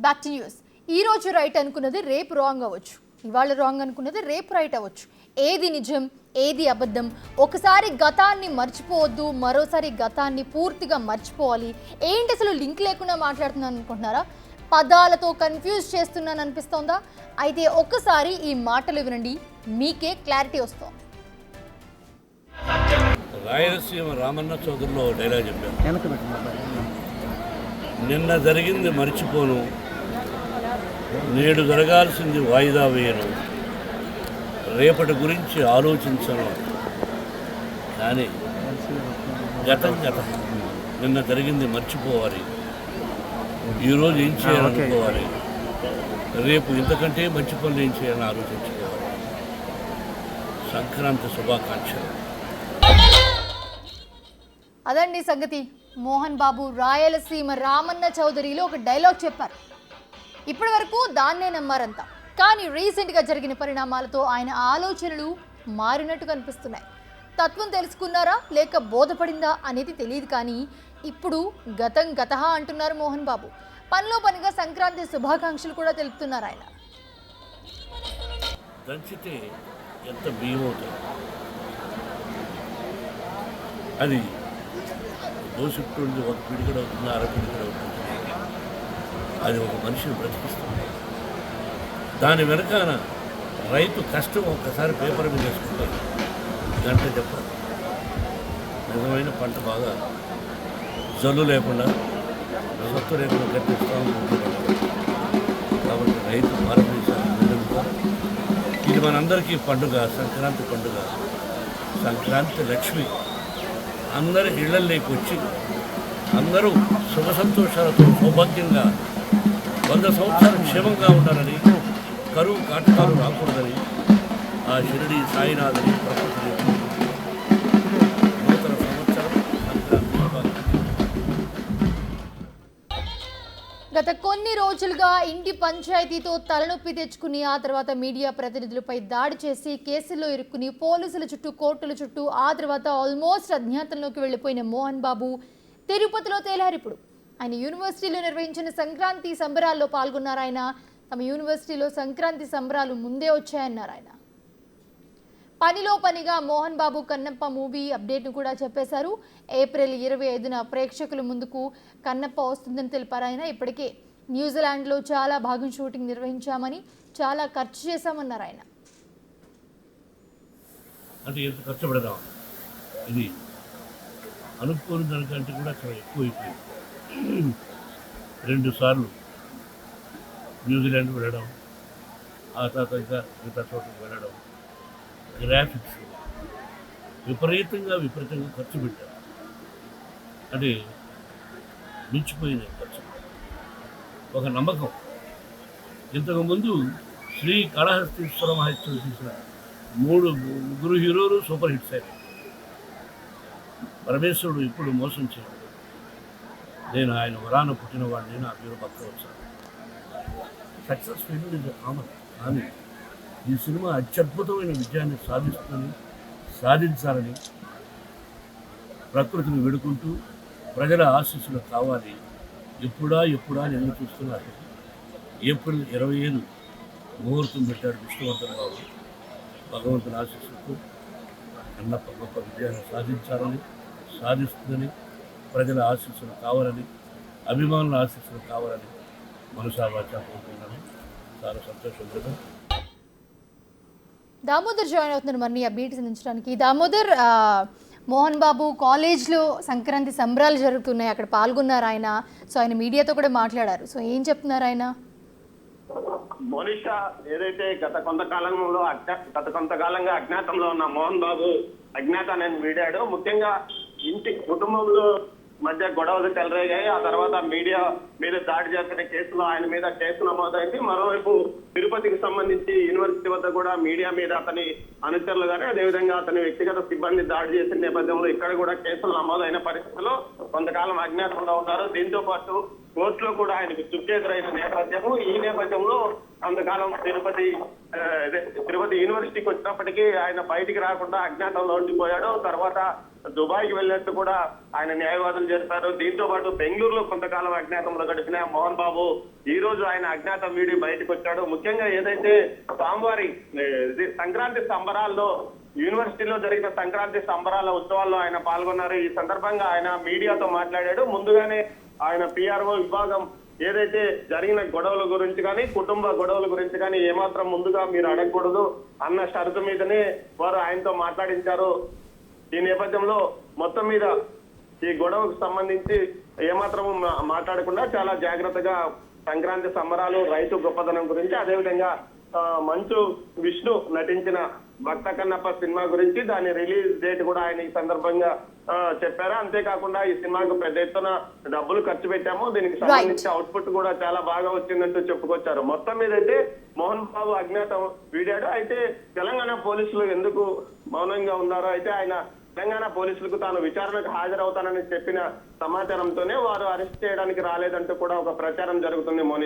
Back to news. ఈ రోజు right అనుకున్నది రేపు రాంగ్ అవ్వచ్చు, ఇవాళ రాంగ్ అనుకున్నది రేపు రైట్ అవ్వచ్చు. ఏది నిజం ఏది అబద్ధం? ఒకసారి గతాన్ని మర్చిపోవద్దు, మరోసారి గతాన్ని పూర్తిగా మర్చిపోవాలి. ఏంటి అసలు లింక్ లేకుండా మాట్లాడుతున్నాను అనుకుంటున్నారా? పదాలతో కన్ఫ్యూజ్ చేస్తున్నాను అనిపిస్తోందా? అయితే ఒక్కసారి ఈ మాటలు వినండి, మీకే క్లారిటీ వస్తుంది. రాయలసీమ రామన్న చౌదరిలో డైలాగ్ చెప్పాను, నిన్న జరిగింది మర్చిపోను, నేడు జరగాల్సింది వాయిదా వేయను, రేపటి గురించి ఆలోచించను. కానీ గతం గతం, నిన్న జరిగింది మర్చిపోవాలి, ఈరోజు ఏం చేయాలనుకోవాలి, రేపు ఇంతకంటే మంచి పనులు ఏం చేయాలని ఆలోచించుకోవాలి. సంక్రాంతి శుభాకాంక్షలు. అదండి సంగతి. మోహన్ బాబు రాయలసీమ రామన్న చౌదరిలో ఒక డైలాగ్ చెప్పారు. ఇప్పటి వరకు దాన్నే నమ్మారంతా, కానీ రీసెంట్గా జరిగిన పరిణామాలతో ఆయన ఆలోచనలు మారినట్టు కనిపిస్తున్నాయి. తత్వం తెలుసుకున్నారా లేక బోధపడిందా అనేది తెలియదు, కానీ ఇప్పుడు గతం గతహ అంటున్నారు మోహన్ బాబు. పనిలో పనిగా సంక్రాంతి శుభాకాంక్షలు కూడా తెలుపుతున్నారు ఆయన. దంచితే ఎంత బియ్యం అవుతుంది, అది దోసుకుంటుంది, ఒక పిడికడ అవుతుంది, అర పిడికడ అవుతుంది, అది ఒక మనిషిని బ్రతికిస్తుంది. దాని వెనకాన రైతు కష్టం ఒక్కసారి పేపర్ మీద వేసుకుంటారు, గంట చెప్పాలి. నిజమైన పంట బాగా జల్లు లేకుండా సత్తు లేకుండా కట్టిస్తాం. కాబట్టి రైతు భారతదేశాన్ని ఇది మనందరికీ పండుగ, సంక్రాంతి పండుగ. సంక్రాంతి లక్ష్మి అందరి ఇళ్లలోకి వచ్చి అందరూ సుఖ సంతోషాలతో సౌభాగ్యంగా 100 సంవత్సరాలు క్షేమంగా ఉండాలని, కరువు కాటకాలు రాకూడదని ఆ షిరిడి సాయినాథని ప్రకృతి నూతన సంవత్సరం సంక్రాంతి. గత కొన్ని రోజులుగా ఇంటి పంచాయతీతో తలనొప్పి తెచ్చుకుని ఆ తర్వాత మీడియా ప్రతినిధులపై దాడి చేసి కేసుల్లో ఇరుక్కుని పోలీసుల చుట్టూ కోర్టుల చుట్టూ ఆ తర్వాత ఆల్మోస్ట్ అజ్ఞాతంలోకి వెళ్ళిపోయిన మోహన్ బాబు తిరుపతిలో తేలారు. ఇప్పుడు ఆయన యూనివర్సిటీలో నిర్వహించిన సంక్రాంతి సంబరాల్లో పాల్గొన్నారు. ఆయన తమ యూనివర్సిటీలో సంక్రాంతి సంబరాలు ముందే వచ్చాయన్నారు. ఆయన పనిలో పనిగా మోహన్ బాబు కన్నప్ప మూవీ అప్డేట్ను కూడా చెప్పేశారు. ఏప్రిల్ 25న ప్రేక్షకుల ముందుకు కన్నప్ప వస్తుందని తెలిపారు ఆయన. ఇప్పటికే న్యూజిలాండ్లో చాలా భాగం షూటింగ్ నిర్వహించామని, చాలా ఖర్చు చేశామన్నారు ఆయన. అంటే ఎంత ఖర్చు పెడదాం, ఇది అనుకోని దానికంటే కూడా చాలా ఎక్కువ అయిపోయింది. 2 సార్లు న్యూజిలాండ్ వెళ్ళడం, ఆ తర్వాత ఇంకా మిగతా చోటుకు వెళ్ళడం, గ్రాఫిక్స్ విపరీతంగా ఖర్చు పెట్టారు. అంటే మించిపోయిన ఖర్చు. ఒక నమ్మకం, ఇంతకుముందు శ్రీ కాళహస్తీశ్వర మహేశ్వరు తీసిన 3 హీరోలు సూపర్ హిట్స్ అయ్యారు. పరమేశ్వరుడు ఇప్పుడు మోసం చేయడు, నేను ఆయన వరాన పుట్టినవాడిని, నా పేరు భక్త వచ్చాను. Success failure is common. కానీ ఈ సినిమా అత్యద్భుతమైన విజయాన్ని సాధించాలని ప్రకృతిని వేడుకుంటూ ప్రజల ఆశీస్సులు కావాలి. ఎప్పుడా అని ఎదురు చూస్తున్నారు. ఏప్రిల్ 25 ముహూర్తం పెట్టాడు విష్ణువర్ధన్ బాబు. భగవంతుని ఆశీస్సులతో కన్నప్ప గొప్ప విజయాన్ని సాధిస్తుందని, ప్రజల ఆశీస్సులు కావాలని, అభిమానుల ఆశీస్సులు కావాలని మనసా వాచా కోరుకున్నాను. చాలా సంతోషం కదా. దామోదర్ జాయిన్ అవుతున్నారు మరి ఆ బీట్ అందించడానికి. దామోదర్, మోహన్ బాబు కాలేజ్లో సంక్రాంతి సంబరాలు జరుగుతున్నాయి, అక్కడ పాల్గొన్నారు ఆయన. సో ఆయన మీడియాతో కూడా మాట్లాడారు. సో ఏం చెప్తున్నారు ఆయన? మోనిషా, ఏదైతే గత కొంతకాలంగా అజ్ఞాతంలో ఉన్న మోహన్ బాబు అజ్ఞాతాన్ని వీడాడు. ముఖ్యంగా కుటుంబంలో మధ్య గొడవలు చెలరేగాయి. ఆ తర్వాత మీడియా మీద దాడి చేసిన కేసులో ఆయన మీద కేసు నమోదైంది. మరోవైపు తిరుపతికి సంబంధించి యూనివర్సిటీ వద్ద కూడా మీడియా మీద అతని అనుచరులు కానీ, అదేవిధంగా అతని వ్యక్తిగత సిబ్బంది దాడి చేసిన నేపథ్యంలో ఇక్కడ కూడా కేసులు నమోదైన పరిస్థితుల్లో కొంతకాలం అజ్ఞాతంలో ఉన్నారు. దీంతో పాటు కోర్టులో కూడా ఆయనకు చుక్కెదురైన నేపథ్యము. ఈ నేపథ్యంలో కొంతకాలం తిరుపతి యూనివర్సిటీకి వచ్చినప్పటికీ ఆయన బయటికి రాకుండా అజ్ఞాతంలో ఉండిపోయాడు. తర్వాత దుబాయ్కి వెళ్ళినట్టు కూడా ఆయన న్యాయవాదులు చేస్తారు. దీంతో పాటు బెంగళూరులో కొంతకాలం అజ్ఞాతంలో గడిపిన మోహన్ బాబు ఈ రోజు ఆయన అజ్ఞాతం వీడి బయటకు వచ్చాడు. ముఖ్యంగా ఏదైతే స్వామివారి సంక్రాంతి సంబరాల్లో యూనివర్సిటీలో జరిగిన సంక్రాంతి సంబరాల ఉత్సవాల్లో ఆయన పాల్గొన్నారు. ఈ సందర్భంగా ఆయన మీడియాతో మాట్లాడాడు. ముందుగానే ఆయన పిఆర్ఓ విభాగం ఏదైతే జరిగిన గొడవల గురించి కానీ కుటుంబ గొడవల గురించి కానీ ఏమాత్రం ముందుగా మీరు అడగకూడదు అన్న షరతు మీదనే వారు ఆయనతో మాట్లాడించారు. ఈ నేపథ్యంలో మొత్తం మీద ఈ గొడవకు సంబంధించి ఏమాత్రం మాట్లాడకుండా చాలా జాగ్రత్తగా సంక్రాంతి సంబరాలు, రైతు గొప్పతనం గురించి, అదేవిధంగా మంచు విష్ణు నటించిన భక్త కన్నప్ప సినిమా గురించి, దాని రిలీజ్ డేట్ కూడా ఆయన ఈ సందర్భంగా చెప్పారు. అంతేకాకుండా ఈ సినిమాకు పెద్ద ఎత్తున డబ్బులు ఖర్చు పెట్టాము, దీనికి సంబంధించి అవుట్పుట్ కూడా చాలా బాగా వచ్చిందంటూ చెప్పుకొచ్చారు. మొత్తం మీద అయితే మోహన్ బాబు అజ్ఞాతం వీడాడు. అయితే తెలంగాణ పోలీసులు ఎందుకు మౌనంగా ఉన్నారో, అయితే ఆయన తెలంగాణ పోలీసులకు తాను విచారణకు హాజరవుతానని చెప్పిన సమాచారంతోనే వారు అరెస్ట్ చేయడానికి రాలేదంటూ కూడా ఒక ప్రచారం జరుగుతుంది.